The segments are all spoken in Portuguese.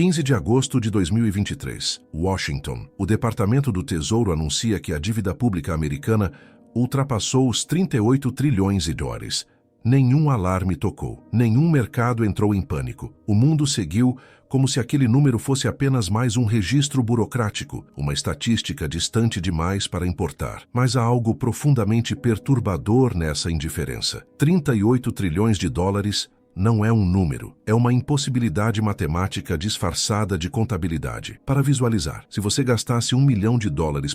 15 de agosto de 2023, Washington. O Departamento do Tesouro anuncia que a dívida pública americana ultrapassou os 38 trilhões de dólares. Nenhum alarme tocou, nenhum mercado entrou em pânico. O mundo seguiu como se aquele número fosse apenas mais um registro burocrático, uma estatística distante demais para importar. Mas há algo profundamente perturbador nessa indiferença. 38 trilhões de dólares não é um número, é uma impossibilidade matemática disfarçada de contabilidade. Para visualizar, se você gastasse $1 milhão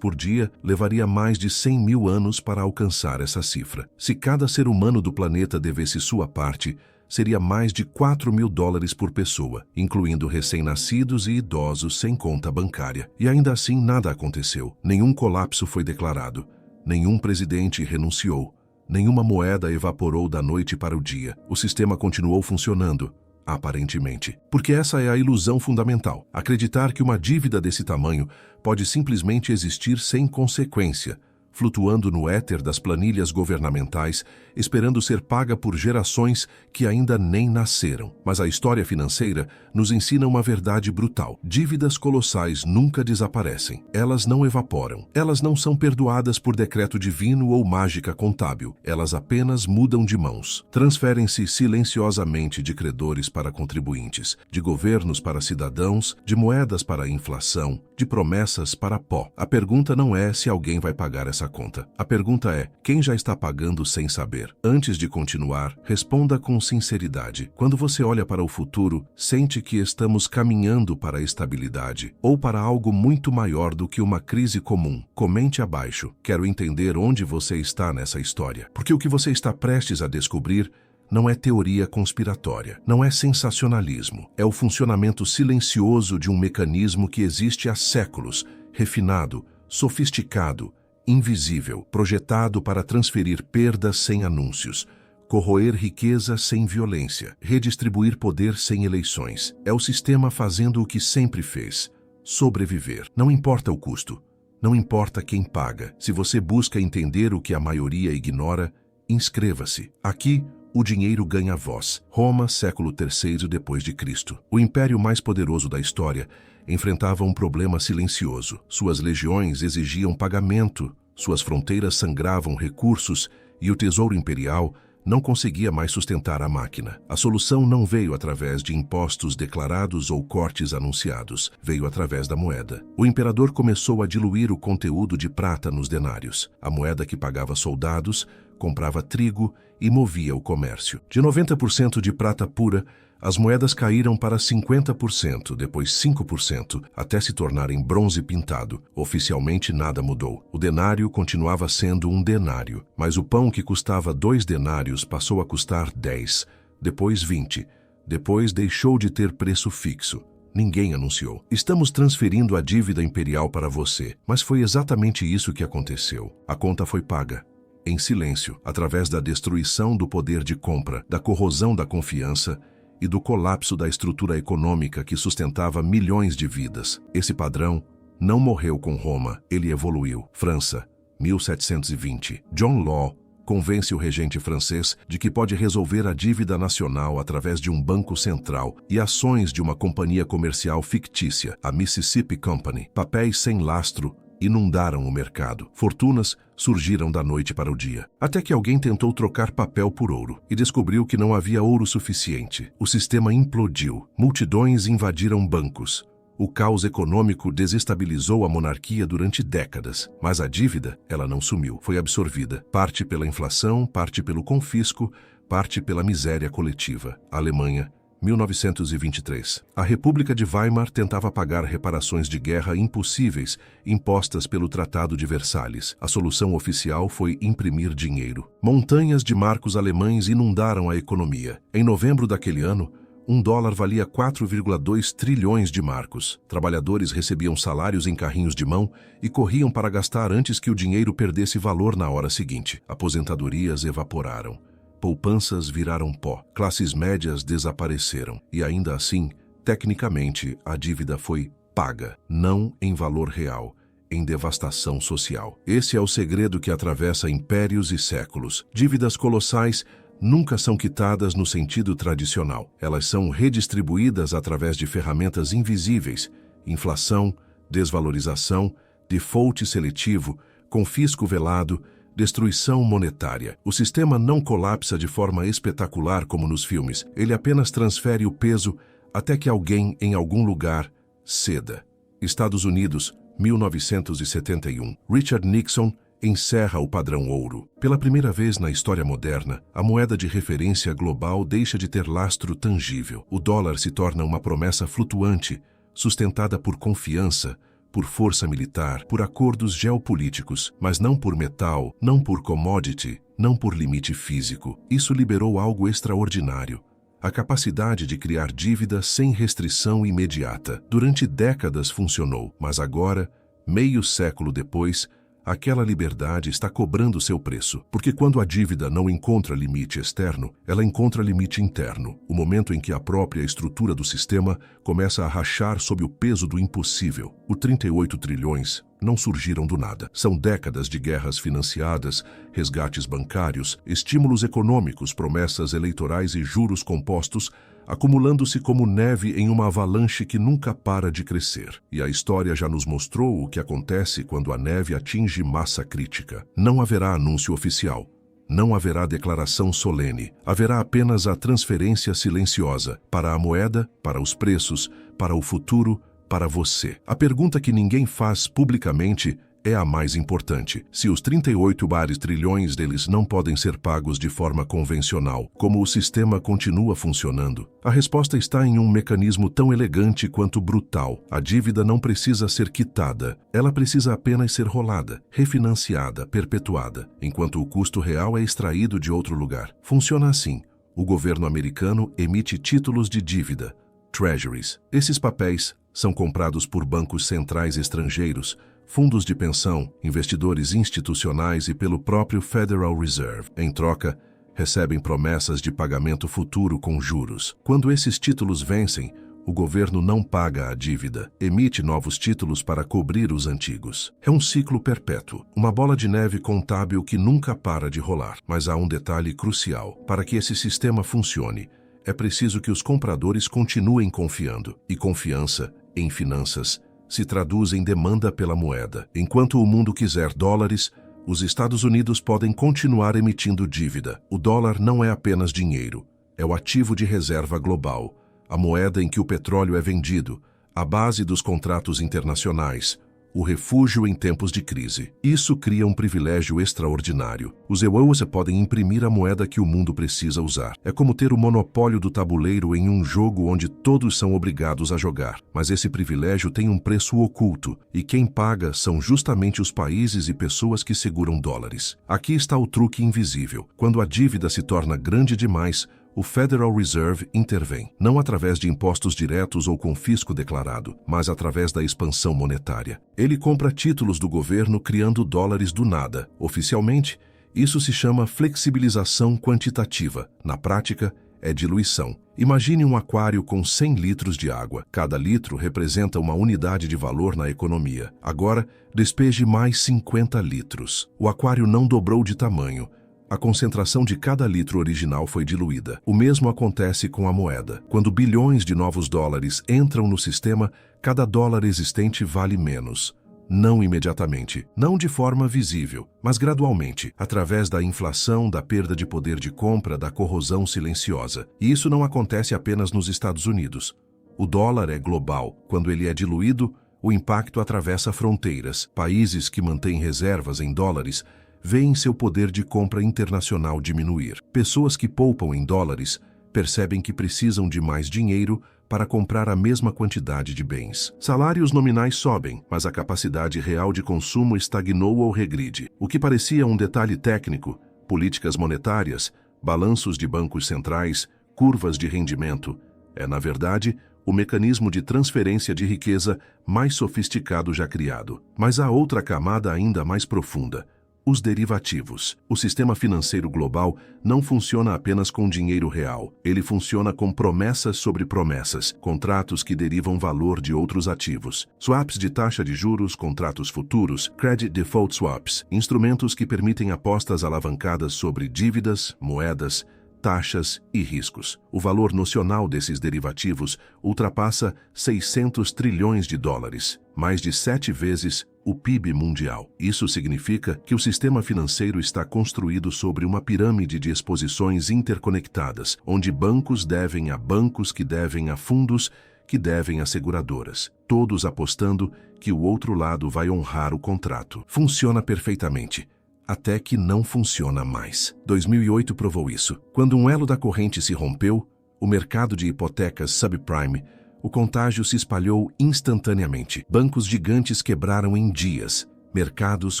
por dia, levaria mais de 100 mil anos para alcançar essa cifra. Se cada ser humano do planeta devesse sua parte, seria mais de $4 mil por pessoa, incluindo recém-nascidos e idosos sem conta bancária. E ainda assim nada aconteceu. Nenhum colapso foi declarado. Nenhum presidente renunciou. Nenhuma moeda evaporou da noite para o dia. O sistema continuou funcionando, aparentemente. Porque essa é a ilusão fundamental. Acreditar que uma dívida desse tamanho pode simplesmente existir sem consequência, flutuando no éter das planilhas governamentais, esperando ser paga por gerações que ainda nem nasceram. Mas a história financeira nos ensina uma verdade brutal. Dívidas colossais nunca desaparecem. Elas não evaporam. Elas não são perdoadas por decreto divino ou mágica contábil. Elas apenas mudam de mãos. Transferem-se silenciosamente de credores para contribuintes, de governos para cidadãos, de moedas para a inflação, de promessas para pó. A pergunta não é se alguém vai pagar essa conta. A pergunta é, quem já está pagando sem saber? Antes de continuar, responda com sinceridade. Quando você olha para o futuro, sente que estamos caminhando para a estabilidade ou para algo muito maior do que uma crise comum? Comente abaixo. Quero entender onde você está nessa história. Porque o que você está prestes a descobrir não é teoria conspiratória, não é sensacionalismo. É o funcionamento silencioso de um mecanismo que existe há séculos, refinado, sofisticado, invisível, projetado para transferir perdas sem anúncios, corroer riqueza sem violência, redistribuir poder sem eleições. É o sistema fazendo o que sempre fez: sobreviver. Não importa o custo, não importa quem paga. Se você busca entender o que a maioria ignora, inscreva-se. Aqui, o dinheiro ganha voz. Roma, século III depois de Cristo. O império mais poderoso da história enfrentava um problema silencioso. Suas legiões exigiam pagamento, suas fronteiras sangravam recursos e o tesouro imperial não conseguia mais sustentar a máquina. A solução não veio através de impostos declarados ou cortes anunciados, veio através da moeda. O imperador começou a diluir o conteúdo de prata nos denários. A moeda que pagava soldados, comprava trigo e movia o comércio. De 90% de prata pura, as moedas caíram para 50%, depois 5%, até se tornarem bronze pintado. Oficialmente nada mudou. O denário continuava sendo um denário, mas o pão que custava 2 denários passou a custar 10, depois 20, depois deixou de ter preço fixo. Ninguém anunciou. Estamos transferindo a dívida imperial para você, mas foi exatamente isso que aconteceu. A conta foi paga, em silêncio, através da destruição do poder de compra, da corrosão da confiança e do colapso da estrutura econômica que sustentava milhões de vidas. Esse padrão não morreu com Roma, ele evoluiu. França, 1720. John Law convence o regente francês de que pode resolver a dívida nacional através de um banco central e ações de uma companhia comercial fictícia, a Mississippi Company. Papéis sem lastro inundaram o mercado. Fortunas surgiram da noite para o dia. Até que alguém tentou trocar papel por ouro e descobriu que não havia ouro suficiente. O sistema implodiu. Multidões invadiram bancos. O caos econômico desestabilizou a monarquia durante décadas. Mas a dívida, ela não sumiu. Foi absorvida. Parte pela inflação, parte pelo confisco, parte pela miséria coletiva. A Alemanha, 1923. A República de Weimar tentava pagar reparações de guerra impossíveis impostas pelo Tratado de Versalhes. A solução oficial foi imprimir dinheiro. Montanhas de marcos alemães inundaram a economia. Em novembro daquele ano, $1 valia 4,2 trilhões de marcos. Trabalhadores recebiam salários em carrinhos de mão e corriam para gastar antes que o dinheiro perdesse valor na hora seguinte. Aposentadorias evaporaram. Poupanças viraram pó, classes médias desapareceram e ainda assim, tecnicamente, a dívida foi paga, não em valor real, em devastação social. Esse é o segredo que atravessa impérios e séculos. Dívidas colossais nunca são quitadas no sentido tradicional. Elas são redistribuídas através de ferramentas invisíveis: inflação, desvalorização, default seletivo, confisco velado, destruição monetária. O sistema não colapsa de forma espetacular como nos filmes. Ele apenas transfere o peso até que alguém em algum lugar ceda. Estados Unidos, 1971. Richard Nixon encerra o padrão ouro. Pela primeira vez na história moderna, a moeda de referência global deixa de ter lastro tangível. O dólar se torna uma promessa flutuante, sustentada por confiança, por força militar, por acordos geopolíticos, mas não por metal, não por commodity, não por limite físico. Isso liberou algo extraordinário: a capacidade de criar dívida sem restrição imediata. Durante décadas funcionou, mas agora, meio século depois, aquela liberdade está cobrando seu preço. Porque quando a dívida não encontra limite externo, ela encontra limite interno. O momento em que a própria estrutura do sistema começa a rachar sob o peso do impossível. Os 38 trilhões não surgiram do nada. São décadas de guerras financiadas, resgates bancários, estímulos econômicos, promessas eleitorais e juros compostos, acumulando-se como neve em uma avalanche que nunca para de crescer. E a história já nos mostrou o que acontece quando a neve atinge massa crítica. Não haverá anúncio oficial. Não haverá declaração solene. Haverá apenas a transferência silenciosa para a moeda, para os preços, para o futuro, para você. A pergunta que ninguém faz publicamente é a mais importante. Se os 38 trilhões deles não podem ser pagos de forma convencional, como o sistema continua funcionando? A resposta está em um mecanismo tão elegante quanto brutal. A dívida não precisa ser quitada, ela precisa apenas ser rolada, refinanciada, perpetuada, enquanto o custo real é extraído de outro lugar. Funciona assim: o governo americano emite títulos de dívida, treasuries. Esses papéis são comprados por bancos centrais estrangeiros, fundos de pensão, investidores institucionais e pelo próprio Federal Reserve. Em troca, recebem promessas de pagamento futuro com juros. Quando esses títulos vencem, o governo não paga a dívida, emite novos títulos para cobrir os antigos. É um ciclo perpétuo, uma bola de neve contábil que nunca para de rolar. Mas há um detalhe crucial: para que esse sistema funcione, é preciso que os compradores continuem confiando. E confiança, em finanças, se traduz em demanda pela moeda. Enquanto o mundo quiser dólares, os Estados Unidos podem continuar emitindo dívida. O dólar não é apenas dinheiro, é o ativo de reserva global, a moeda em que o petróleo é vendido, a base dos contratos internacionais, o refúgio em tempos de crise. Isso cria um privilégio extraordinário. Os EUs podem imprimir a moeda que o mundo precisa usar. É como ter o monopólio do tabuleiro em um jogo onde todos são obrigados a jogar. Mas esse privilégio tem um preço oculto, e quem paga são justamente os países e pessoas que seguram dólares. Aqui está o truque invisível. Quando a dívida se torna grande demais, o Federal Reserve intervém, não através de impostos diretos ou confisco declarado, mas através da expansão monetária. Ele compra títulos do governo criando dólares do nada. Oficialmente, isso se chama flexibilização quantitativa. Na prática, é diluição. Imagine um aquário com 100 litros de água. Cada litro representa uma unidade de valor na economia. Agora, despeje mais 50 litros. O aquário não dobrou de tamanho. A concentração de cada litro original foi diluída. O mesmo acontece com a moeda. Quando bilhões de novos dólares entram no sistema, cada dólar existente vale menos. Não imediatamente, não de forma visível, mas gradualmente, através da inflação, da perda de poder de compra, da corrosão silenciosa. E isso não acontece apenas nos Estados Unidos. O dólar é global. Quando ele é diluído, o impacto atravessa fronteiras. Países que mantêm reservas em dólares veem seu poder de compra internacional diminuir. Pessoas que poupam em dólares percebem que precisam de mais dinheiro para comprar a mesma quantidade de bens. Salários nominais sobem, mas a capacidade real de consumo estagnou ou regride. O que parecia um detalhe técnico, políticas monetárias, balanços de bancos centrais, curvas de rendimento, é, na verdade, o mecanismo de transferência de riqueza mais sofisticado já criado. Mas há outra camada ainda mais profunda: os derivativos. O sistema financeiro global não funciona apenas com dinheiro real. Ele funciona com promessas sobre promessas, contratos que derivam valor de outros ativos. Swaps de taxa de juros, contratos futuros, credit default swaps, instrumentos que permitem apostas alavancadas sobre dívidas, moedas, taxas e riscos. O valor nocional desses derivativos ultrapassa 600 trilhões de dólares, mais de 7 vezes o PIB mundial. Isso significa que o sistema financeiro está construído sobre uma pirâmide de exposições interconectadas, onde bancos devem a bancos que devem a fundos que devem a seguradoras, todos apostando que o outro lado vai honrar o contrato. Funciona perfeitamente, até que não funciona mais. 2008 provou isso. Quando um elo da corrente se rompeu, o mercado de hipotecas subprime, o contágio se espalhou instantaneamente. Bancos gigantes quebraram em dias, mercados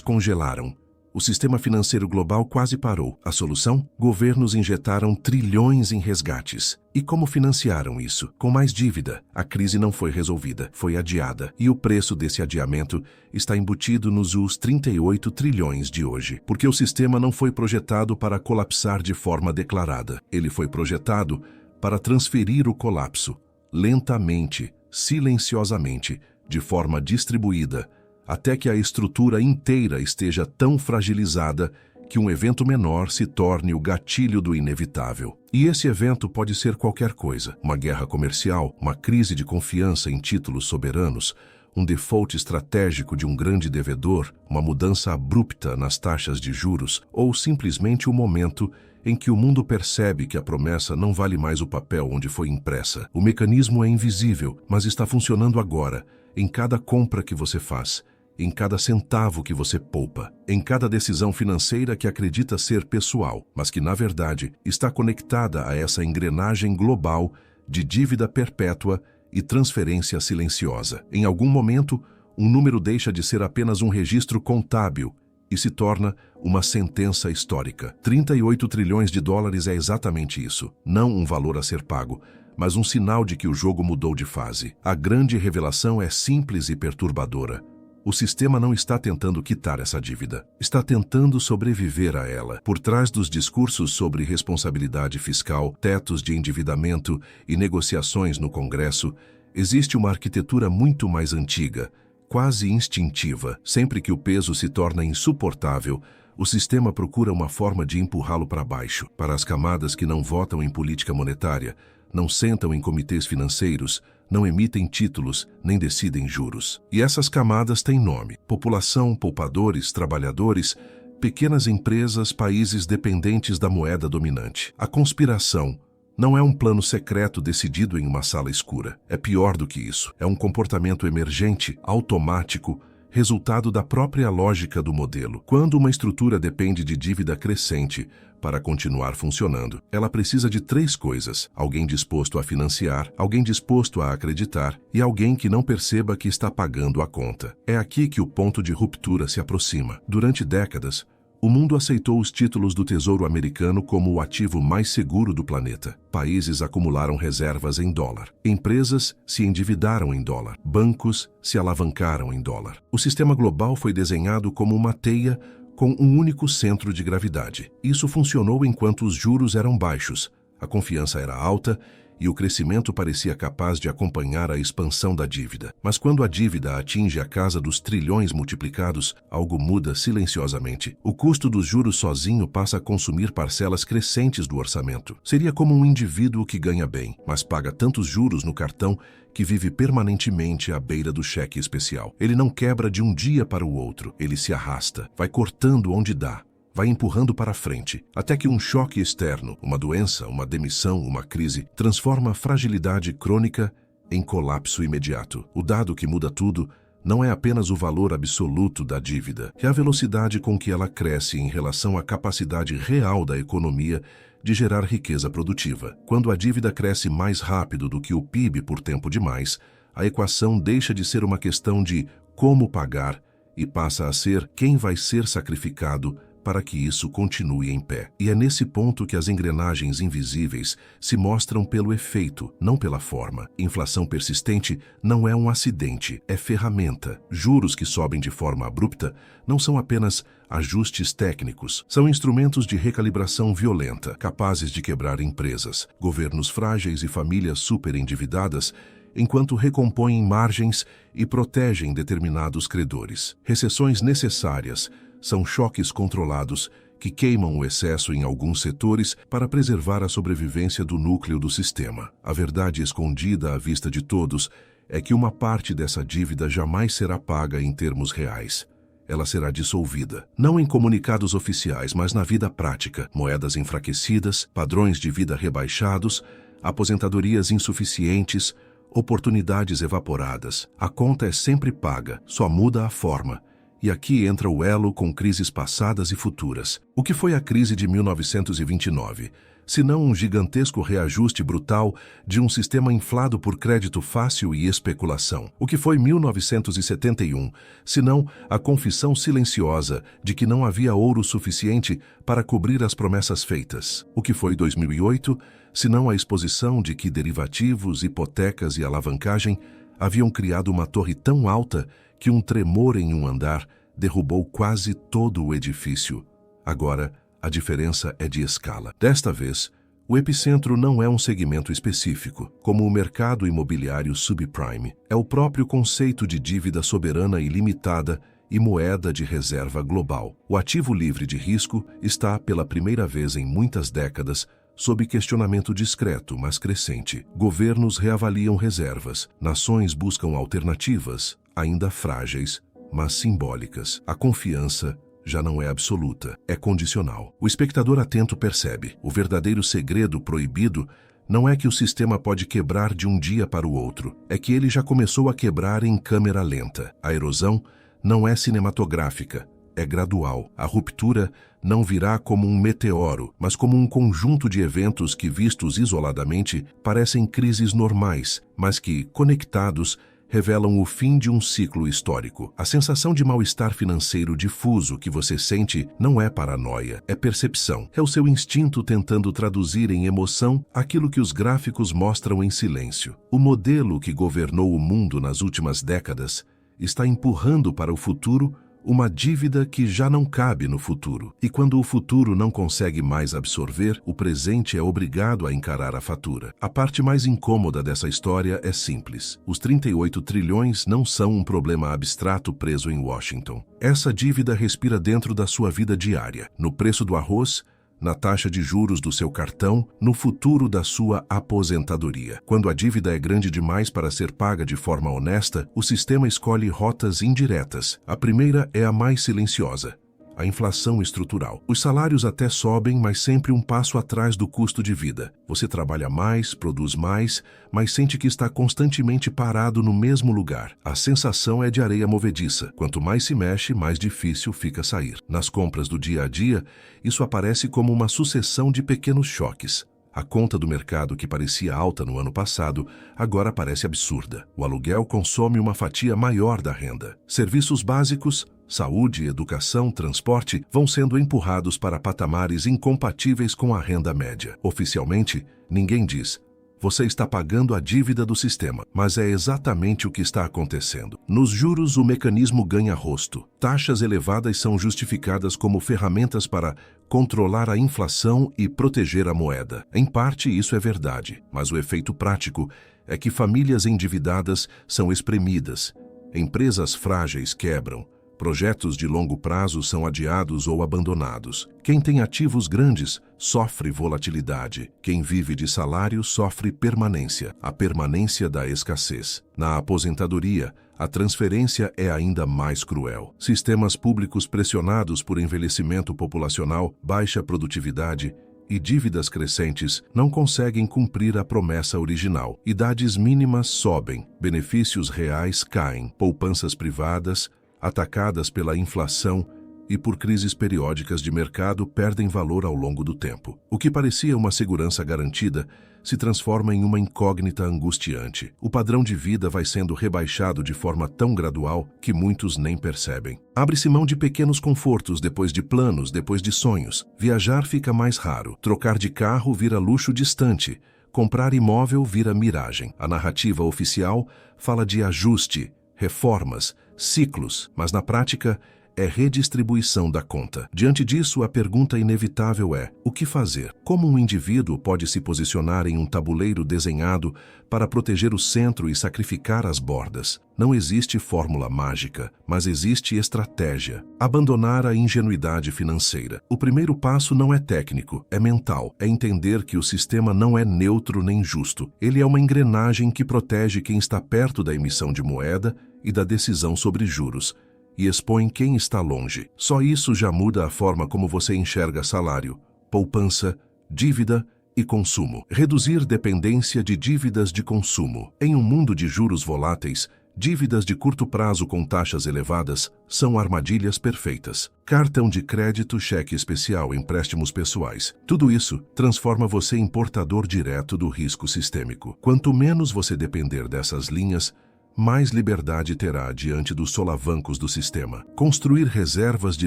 congelaram. O sistema financeiro global quase parou. A solução? Governos injetaram trilhões em resgates. E como financiaram isso? Com mais dívida. A crise não foi resolvida, foi adiada. E o preço desse adiamento está embutido nos 38 trilhões de hoje. Porque o sistema não foi projetado para colapsar de forma declarada. Ele foi projetado para transferir o colapso, lentamente, silenciosamente, de forma distribuída, até que a estrutura inteira esteja tão fragilizada que um evento menor se torne o gatilho do inevitável. E esse evento pode ser qualquer coisa: uma guerra comercial, uma crise de confiança em títulos soberanos, um default estratégico de um grande devedor, uma mudança abrupta nas taxas de juros, ou simplesmente o momento em que o mundo percebe que a promessa não vale mais o papel onde foi impressa. O mecanismo é invisível, mas está funcionando agora, em cada compra que você faz, em cada centavo que você poupa, em cada decisão financeira que acredita ser pessoal, mas que, na verdade, está conectada a essa engrenagem global de dívida perpétua e transferência silenciosa. Em algum momento, um número deixa de ser apenas um registro contábil e se torna uma sentença histórica. 38 trilhões de dólares é exatamente isso. Não um valor a ser pago, mas um sinal de que o jogo mudou de fase. A grande revelação é simples e perturbadora. O sistema não está tentando quitar essa dívida. Está tentando sobreviver a ela. Por trás dos discursos sobre responsabilidade fiscal, tetos de endividamento e negociações no Congresso, existe uma arquitetura muito mais antiga, quase instintiva. Sempre que o peso se torna insuportável, o sistema procura uma forma de empurrá-lo para baixo. Para as camadas que não votam em política monetária, não sentam em comitês financeiros, não emitem títulos, nem decidem juros. E essas camadas têm nome: população, poupadores, trabalhadores, pequenas empresas, países dependentes da moeda dominante. A conspiração não é um plano secreto decidido em uma sala escura. É pior do que isso. É um comportamento emergente, automático, resultado da própria lógica do modelo. Quando uma estrutura depende de dívida crescente para continuar funcionando, ela precisa de 3 coisas: alguém disposto a financiar, alguém disposto a acreditar e alguém que não perceba que está pagando a conta. É aqui que o ponto de ruptura se aproxima. Durante décadas, o mundo aceitou os títulos do Tesouro Americano como o ativo mais seguro do planeta. Países acumularam reservas em dólar. Empresas se endividaram em dólar. Bancos se alavancaram em dólar. O sistema global foi desenhado como uma teia com um único centro de gravidade. Isso funcionou enquanto os juros eram baixos, a confiança era alta e o crescimento parecia capaz de acompanhar a expansão da dívida. Mas quando a dívida atinge a casa dos trilhões multiplicados, algo muda silenciosamente. O custo dos juros sozinho passa a consumir parcelas crescentes do orçamento. Seria como um indivíduo que ganha bem, mas paga tantos juros no cartão que vive permanentemente à beira do cheque especial. Ele não quebra de um dia para o outro, ele se arrasta, vai cortando onde dá, vai empurrando para frente, até que um choque externo, uma doença, uma demissão, uma crise, transforma a fragilidade crônica em colapso imediato. O dado que muda tudo não é apenas o valor absoluto da dívida, é a velocidade com que ela cresce em relação à capacidade real da economia de gerar riqueza produtiva. Quando a dívida cresce mais rápido do que o PIB por tempo demais, a equação deixa de ser uma questão de como pagar e passa a ser quem vai ser sacrificado para que isso continue em pé. E é nesse ponto que as engrenagens invisíveis se mostram pelo efeito, não pela forma. Inflação persistente não é um acidente, é ferramenta. Juros que sobem de forma abrupta não são apenas ajustes técnicos, são instrumentos de recalibração violenta, capazes de quebrar empresas, governos frágeis e famílias superendividadas, enquanto recompõem margens e protegem determinados credores. Recessões necessárias são choques controlados que queimam o excesso em alguns setores para preservar a sobrevivência do núcleo do sistema. A verdade escondida à vista de todos é que uma parte dessa dívida jamais será paga em termos reais. Ela será dissolvida, não em comunicados oficiais, mas na vida prática. Moedas enfraquecidas, padrões de vida rebaixados, aposentadorias insuficientes, oportunidades evaporadas. A conta é sempre paga, só muda a forma. E aqui entra o elo com crises passadas e futuras. O que foi a crise de 1929? Senão um gigantesco reajuste brutal de um sistema inflado por crédito fácil e especulação. O que foi 1971? Senão a confissão silenciosa de que não havia ouro suficiente para cobrir as promessas feitas. O que foi 2008? Senão a exposição de que derivativos, hipotecas e alavancagem haviam criado uma torre tão alta que um tremor em um andar derrubou quase todo o edifício. Agora, a diferença é de escala. Desta vez, o epicentro não é um segmento específico, como o mercado imobiliário subprime. É o próprio conceito de dívida soberana ilimitada e moeda de reserva global. O ativo livre de risco está, pela primeira vez em muitas décadas, sob questionamento discreto, mas crescente. Governos reavaliam reservas, nações buscam alternativas, ainda frágeis, mas simbólicas. A confiança já não é absoluta, é condicional. O espectador atento percebe, o verdadeiro segredo proibido não é que o sistema pode quebrar de um dia para o outro, é que ele já começou a quebrar em câmera lenta. A erosão não é cinematográfica, é gradual. A ruptura não virá como um meteoro, mas como um conjunto de eventos que, vistos isoladamente, parecem crises normais, mas que, conectados, revelam o fim de um ciclo histórico. A sensação de mal-estar financeiro difuso que você sente não é paranoia, é percepção. É o seu instinto tentando traduzir em emoção aquilo que os gráficos mostram em silêncio. O modelo que governou o mundo nas últimas décadas está empurrando para o futuro uma dívida que já não cabe no futuro. E quando o futuro não consegue mais absorver, o presente é obrigado a encarar a fatura. A parte mais incômoda dessa história é simples. Os 38 trilhões não são um problema abstrato preso em Washington. Essa dívida respira dentro da sua vida diária, no preço do arroz, na taxa de juros do seu cartão, no futuro da sua aposentadoria. Quando a dívida é grande demais para ser paga de forma honesta, o sistema escolhe rotas indiretas. A primeira é a mais silenciosa: a inflação estrutural. Os salários até sobem, mas sempre um passo atrás do custo de vida. Você trabalha mais, produz mais, mas sente que está constantemente parado no mesmo lugar. A sensação é de areia movediça. Quanto mais se mexe, mais difícil fica sair. Nas compras do dia a dia, isso aparece como uma sucessão de pequenos choques. A conta do mercado, que parecia alta no ano passado, agora parece absurda. O aluguel consome uma fatia maior da renda. Serviços básicos, saúde, educação, transporte, vão sendo empurrados para patamares incompatíveis com a renda média. Oficialmente, ninguém diz: você está pagando a dívida do sistema, mas é exatamente o que está acontecendo. Nos juros, o mecanismo ganha rosto. Taxas elevadas são justificadas como ferramentas para controlar a inflação e proteger a moeda. Em parte, isso é verdade, mas o efeito prático é que famílias endividadas são espremidas, empresas frágeis quebram, projetos de longo prazo são adiados ou abandonados. Quem tem ativos grandes sofre volatilidade. Quem vive de salário sofre permanência, a permanência da escassez. Na aposentadoria, a transferência é ainda mais cruel. Sistemas públicos pressionados por envelhecimento populacional, baixa produtividade e dívidas crescentes não conseguem cumprir a promessa original. Idades mínimas sobem, benefícios reais caem, poupanças privadas, atacadas pela inflação e por crises periódicas de mercado, perdem valor ao longo do tempo. O que parecia uma segurança garantida se transforma em uma incógnita angustiante. O padrão de vida vai sendo rebaixado de forma tão gradual que muitos nem percebem. Abre-se mão de pequenos confortos depois de planos, depois de sonhos. Viajar fica mais raro. Trocar de carro vira luxo distante. Comprar imóvel vira miragem. A narrativa oficial fala de ajuste, reformas, ciclos, mas na prática é redistribuição da conta. Diante disso, a pergunta inevitável é: o que fazer? Como um indivíduo pode se posicionar em um tabuleiro desenhado para proteger o centro e sacrificar as bordas? Não existe fórmula mágica, mas existe estratégia. Abandonar a ingenuidade financeira. O primeiro passo não é técnico, é mental. É entender que o sistema não é neutro nem justo. Ele é uma engrenagem que protege quem está perto da emissão de moeda e da decisão sobre juros, e expõe quem está longe. Só isso já muda a forma como você enxerga salário, poupança, dívida e consumo. Reduzir dependência de dívidas de consumo. Em um mundo de juros voláteis, dívidas de curto prazo com taxas elevadas são armadilhas perfeitas. Cartão de crédito, cheque especial, empréstimos pessoais. Tudo isso transforma você em portador direto do risco sistêmico. Quanto menos você depender dessas linhas, mais liberdade terá diante dos solavancos do sistema. Construir reservas de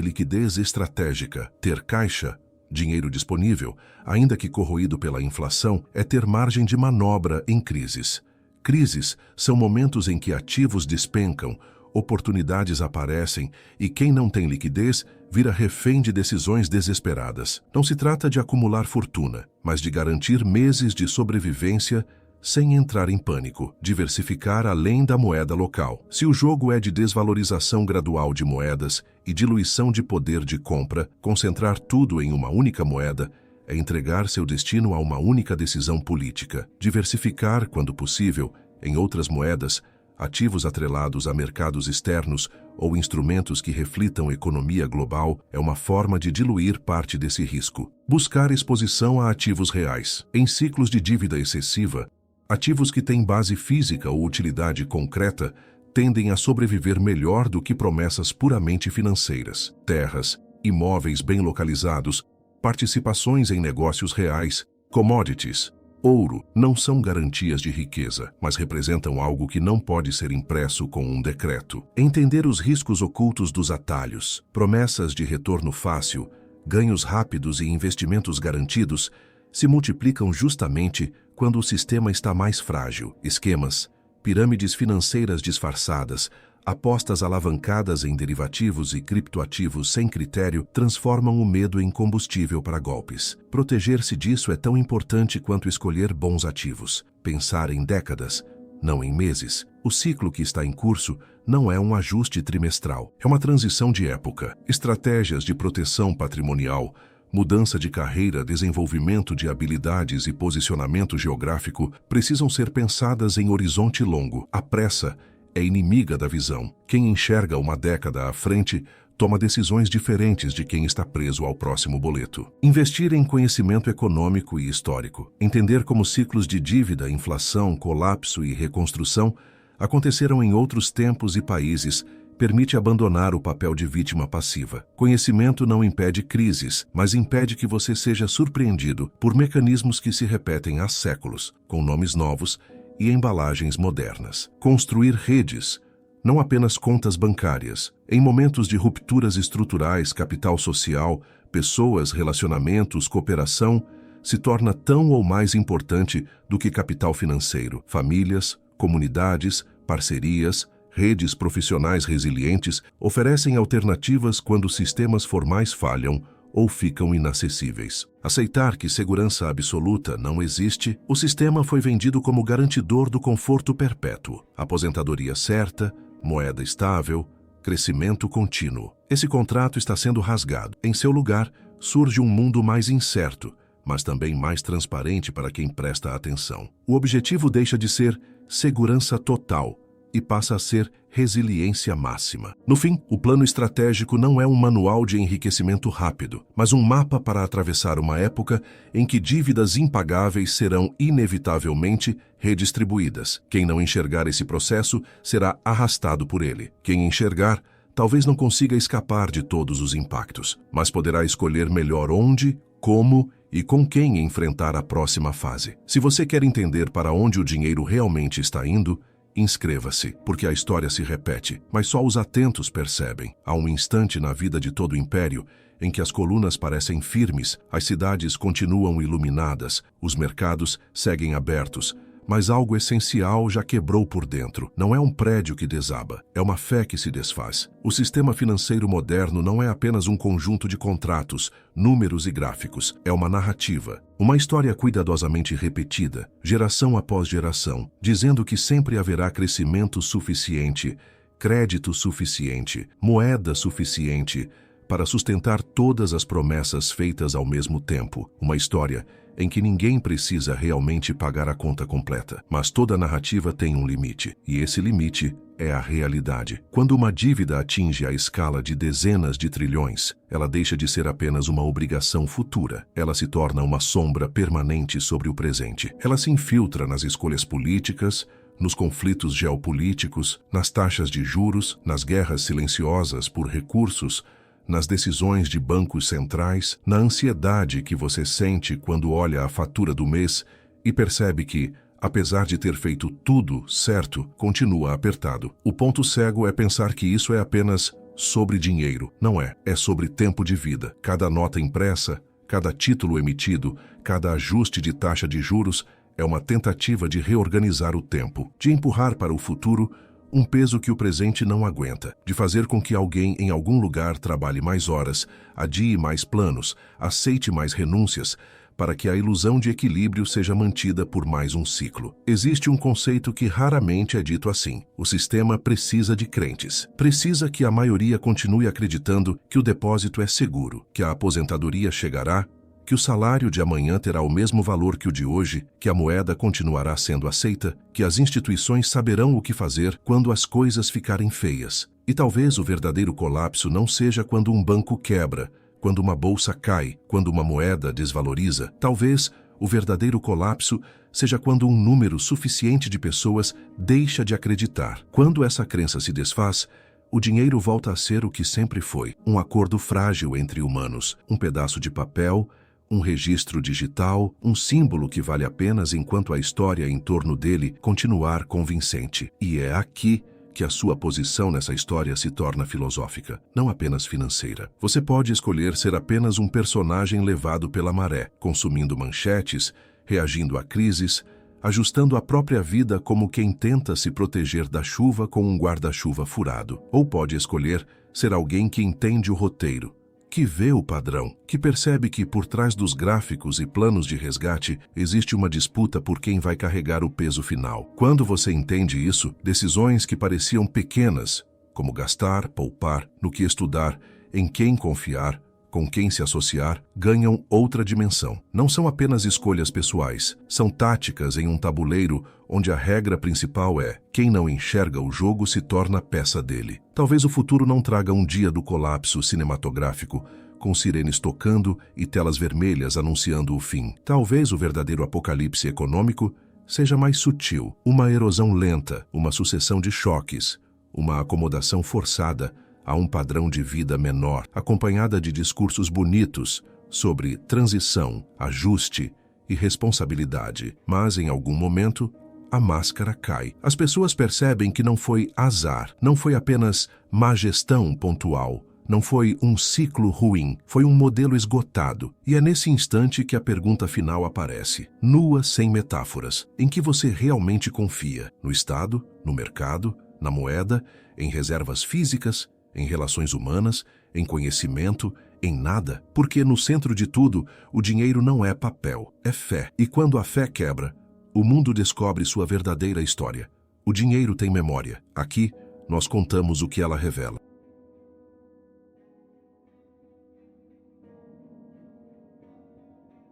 liquidez estratégica, ter caixa, dinheiro disponível, ainda que corroído pela inflação, é ter margem de manobra em crises. Crises são momentos em que ativos despencam, oportunidades aparecem e quem não tem liquidez vira refém de decisões desesperadas. Não se trata de acumular fortuna, mas de garantir meses de sobrevivência sem entrar em pânico. Diversificar além da moeda local. Se o jogo é de desvalorização gradual de moedas e diluição de poder de compra, concentrar tudo em uma única moeda é entregar seu destino a uma única decisão política. Diversificar, quando possível, em outras moedas, ativos atrelados a mercados externos ou instrumentos que reflitam economia global é uma forma de diluir parte desse risco. Buscar exposição a ativos reais. Em ciclos de dívida excessiva, ativos que têm base física ou utilidade concreta tendem a sobreviver melhor do que promessas puramente financeiras. Terras, imóveis bem localizados, participações em negócios reais, commodities, ouro não são garantias de riqueza, mas representam algo que não pode ser impresso com um decreto. Entender os riscos ocultos dos atalhos, promessas de retorno fácil, ganhos rápidos e investimentos garantidos se multiplicam justamente quando o sistema está mais frágil. Esquemas, pirâmides financeiras disfarçadas, apostas alavancadas em derivativos e criptoativos sem critério transformam o medo em combustível para golpes. Proteger-se disso é tão importante quanto escolher bons ativos. Pensar em décadas, não em meses. O ciclo que está em curso não é um ajuste trimestral, é uma transição de época. Estratégias de proteção patrimonial, mudança de carreira, desenvolvimento de habilidades e posicionamento geográfico precisam ser pensadas em horizonte longo. A pressa é inimiga da visão. Quem enxerga uma década à frente toma decisões diferentes de quem está preso ao próximo boleto. Investir em conhecimento econômico e histórico. Entender como ciclos de dívida, inflação, colapso e reconstrução aconteceram em outros tempos e países permite abandonar o papel de vítima passiva. Conhecimento não impede crises, mas impede que você seja surpreendido por mecanismos que se repetem há séculos, com nomes novos e embalagens modernas. Construir redes, não apenas contas bancárias. Em momentos de rupturas estruturais, capital social, pessoas, relacionamentos, cooperação, se torna tão ou mais importante do que capital financeiro. Famílias, comunidades, parcerias, redes profissionais resilientes oferecem alternativas quando sistemas formais falham ou ficam inacessíveis. Aceitar que segurança absoluta não existe, o sistema foi vendido como garantidor do conforto perpétuo, aposentadoria certa, moeda estável, crescimento contínuo. Esse contrato está sendo rasgado. Em seu lugar, surge um mundo mais incerto, mas também mais transparente para quem presta atenção. O objetivo deixa de ser segurança total e passa a ser resiliência máxima. No fim, o plano estratégico não é um manual de enriquecimento rápido, mas um mapa para atravessar uma época em que dívidas impagáveis serão inevitavelmente redistribuídas. Quem não enxergar esse processo será arrastado por ele. Quem enxergar, talvez não consiga escapar de todos os impactos, mas poderá escolher melhor onde, como e com quem enfrentar a próxima fase. Se você quer entender para onde o dinheiro realmente está indo, inscreva-se, porque a história se repete, mas só os atentos percebem. Há um instante na vida de todo o império em que as colunas parecem firmes, as cidades continuam iluminadas, os mercados seguem abertos, mas algo essencial já quebrou por dentro. Não é um prédio que desaba, é uma fé que se desfaz. O sistema financeiro moderno não é apenas um conjunto de contratos, números e gráficos. É uma narrativa. Uma história cuidadosamente repetida, geração após geração, dizendo que sempre haverá crescimento suficiente, crédito suficiente, moeda suficiente para sustentar todas as promessas feitas ao mesmo tempo. Uma história em que ninguém precisa realmente pagar a conta completa. Mas toda narrativa tem um limite, e esse limite é a realidade. Quando uma dívida atinge a escala de dezenas de trilhões, ela deixa de ser apenas uma obrigação futura. Ela se torna uma sombra permanente sobre o presente. Ela se infiltra nas escolhas políticas, nos conflitos geopolíticos, nas taxas de juros, nas guerras silenciosas por recursos, nas decisões de bancos centrais, na ansiedade que você sente quando olha a fatura do mês e percebe que, apesar de ter feito tudo certo, continua apertado. O ponto cego é pensar que isso é apenas sobre dinheiro. Não é. É sobre tempo de vida. Cada nota impressa, cada título emitido, cada ajuste de taxa de juros é uma tentativa de reorganizar o tempo, de empurrar para o futuro um peso que o presente não aguenta, de fazer com que alguém em algum lugar trabalhe mais horas, adie mais planos, aceite mais renúncias, para que a ilusão de equilíbrio seja mantida por mais um ciclo. Existe um conceito que raramente é dito assim. O sistema precisa de crentes. Precisa que a maioria continue acreditando que o depósito é seguro, que a aposentadoria chegará, que o salário de amanhã terá o mesmo valor que o de hoje, que a moeda continuará sendo aceita, que as instituições saberão o que fazer quando as coisas ficarem feias. E talvez o verdadeiro colapso não seja quando um banco quebra, quando uma bolsa cai, quando uma moeda desvaloriza. Talvez o verdadeiro colapso seja quando um número suficiente de pessoas deixa de acreditar. Quando essa crença se desfaz, o dinheiro volta a ser o que sempre foi, um acordo frágil entre humanos, um pedaço de papel, um registro digital, um símbolo que vale apenas enquanto a história em torno dele continuar convincente. E é aqui que a sua posição nessa história se torna filosófica, não apenas financeira. Você pode escolher ser apenas um personagem levado pela maré, consumindo manchetes, reagindo a crises, ajustando a própria vida como quem tenta se proteger da chuva com um guarda-chuva furado. Ou pode escolher ser alguém que entende o roteiro, que vê o padrão, que percebe que por trás dos gráficos e planos de resgate existe uma disputa por quem vai carregar o peso final. Quando você entende isso, decisões que pareciam pequenas, como gastar, poupar, no que estudar, em quem confiar, com quem se associar, ganham outra dimensão. Não são apenas escolhas pessoais, são táticas em um tabuleiro onde a regra principal é: quem não enxerga o jogo se torna peça dele. Talvez o futuro não traga um dia do colapso cinematográfico, com sirenes tocando e telas vermelhas anunciando o fim. Talvez o verdadeiro apocalipse econômico seja mais sutil, uma erosão lenta, uma sucessão de choques, uma acomodação forçada a um padrão de vida menor, acompanhada de discursos bonitos sobre transição, ajuste e responsabilidade. Mas, em algum momento, a máscara cai. As pessoas percebem que não foi azar, não foi apenas má gestão pontual, não foi um ciclo ruim, foi um modelo esgotado. E é nesse instante que a pergunta final aparece, nua, sem metáforas. Em que você realmente confia? No Estado, no mercado, na moeda, em reservas físicas, em relações humanas, em conhecimento, em nada? Porque no centro de tudo, o dinheiro não é papel, é fé. E quando a fé quebra, o mundo descobre sua verdadeira história. O dinheiro tem memória. Aqui, nós contamos o que ela revela.